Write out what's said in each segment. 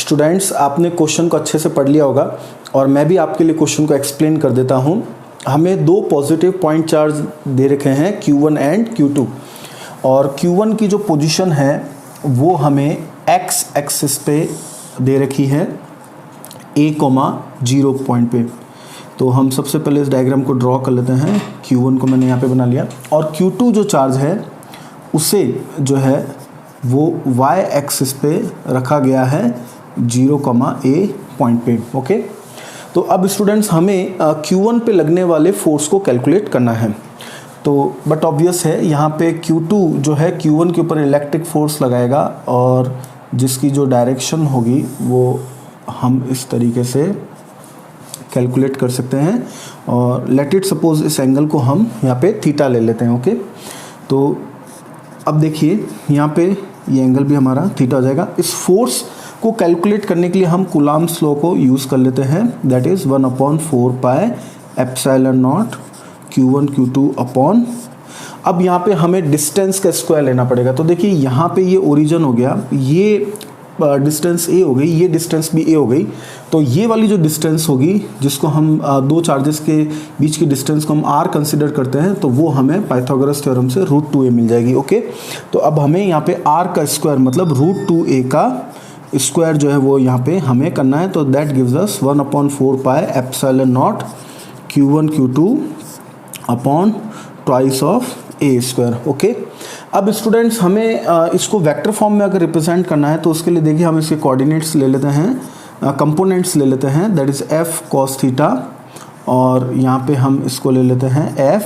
Students, आपने question को अच्छे से पढ़ लिया होगा और मैं भी आपके लिए क्वेश्चन को एक्सप्लेन कर देता हूँ। हमें दो पॉजिटिव पॉइंट चार्ज दे रखे हैं Q1 एंड Q2 और Q1 की जो पोजीशन है वो हमें x एक्सिस पे दे रखी है A,0 पॉइंट पे। तो हम सबसे पहले इस डायग्राम को ड्रॉ कर लेते हैं। Q1 को मैंने यहाँ पे बना लिया और Q2 जो चार्ज है उसे जो है वो y एक्सिस पे रखा गया है 0, A पॉइंट पे। ओके, तो अब स्टूडेंट्स हमें Q1 पे लगने वाले फोर्स को कैलकुलेट करना है। तो बट ऑब्वियस है यहाँ पे Q2 जो है Q1 के ऊपर इलेक्ट्रिक फोर्स लगाएगा और जिसकी जो डायरेक्शन होगी वो हम इस तरीके से कैलकुलेट कर सकते हैं। और लेट इट सपोज इस एंगल को हम यहाँ पे थीटा ले लेते हैं। ओके, तो अब देखिए यहाँ पे ये एंगल भी हमारा थीटा हो जाएगा। इस फोर्स को कैलकुलेट करने के लिए हम कूलम्ब्स लॉ को यूज़ कर लेते हैं, that is 1/4 pi epsilon not Q1 Q2 upon. अब यहाँ पे हमें डिस्टेंस का स्क्वायर लेना पड़ेगा। तो देखिए यहाँ पे ये ओरिजिन हो गया, ये डिस्टेंस A हो गई, ये डिस्टेंस भी A हो गई। तो ये वाली जो डिस्टेंस होगी जिसको हम दो चार्जेस के बीच की डिस्टेंस को हम R कंसिडर करते हैं, तो वो हमें पाइथागोरस थ्योरम से √2a मिल जाएगी। ओके, तो अब हमें यहाँ पे R का स्क्वायर मतलब √2a का स्क्वायर जो है वो यहाँ पे हमें करना है। तो that gives us 1/4 pi epsilon not Q1 Q2 upon twice of A square. Okay, अब स्टूडेंट्स हमें इसको वेक्टर फॉर्म में अगर रिप्रेजेंट करना है तो उसके लिए देखिए हम इसके कोऑर्डिनेट्स ले लेते हैं, कंपोनेंट्स ले लेते हैं, that is F cos theta और यहाँ पे हम इसको ले लेते हैं F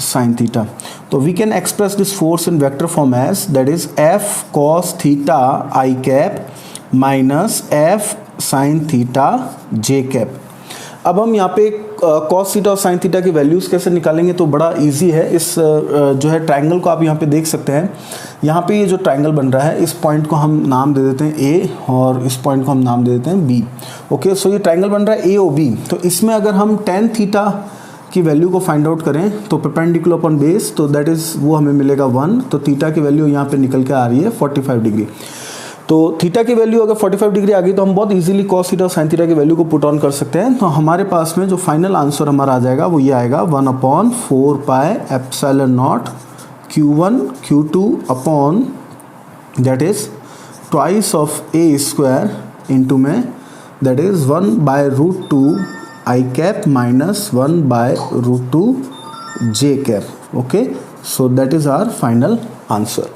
sin थीटा। तो we can express this force in vector form as that is F cos theta I cap minus F sin theta J cap. अब हम यहाँ पे cos थीटा और sin थीटा की वैल्यूज़ कैसे निकालेंगे, तो बड़ा इजी है। इस जो है ट्रायंगल को आप यहाँ पे देख सकते हैं। यहाँ पे ये जो ट्रायंगल बन रहा है इस पॉइंट को हम नाम दे देते हैं A और इस पॉइंट को हम नाम दे देते हैं B। ओके, सो ये ट्रायंगल बन रहा है AOB। तो इसमें अगर हम tan थीटा की वैल्यू को फाइंड आउट करें तो परपेंडिकुलर अपॉन बेस, तो दैट इज़ वो हमें मिलेगा 1। तो थीटा की वैल्यू यहाँ पे निकल के आ रही है 45 डिग्री। तो थीटा की वैल्यू अगर 45 डिग्री आ गई तो हम बहुत इजीली cos थीटा और sin थीटा की वैल्यू को पुट ऑन कर सकते हैं। तो हमारे पास में जो फाइनल आंसर हमारा आ जाएगा वो ये आएगा 1/4 pi epsilon not Q1 Q2 upon that is twice of A square into में that is 1/√2 I cap minus 1/√2 J cap. Okay, so that is our final answer.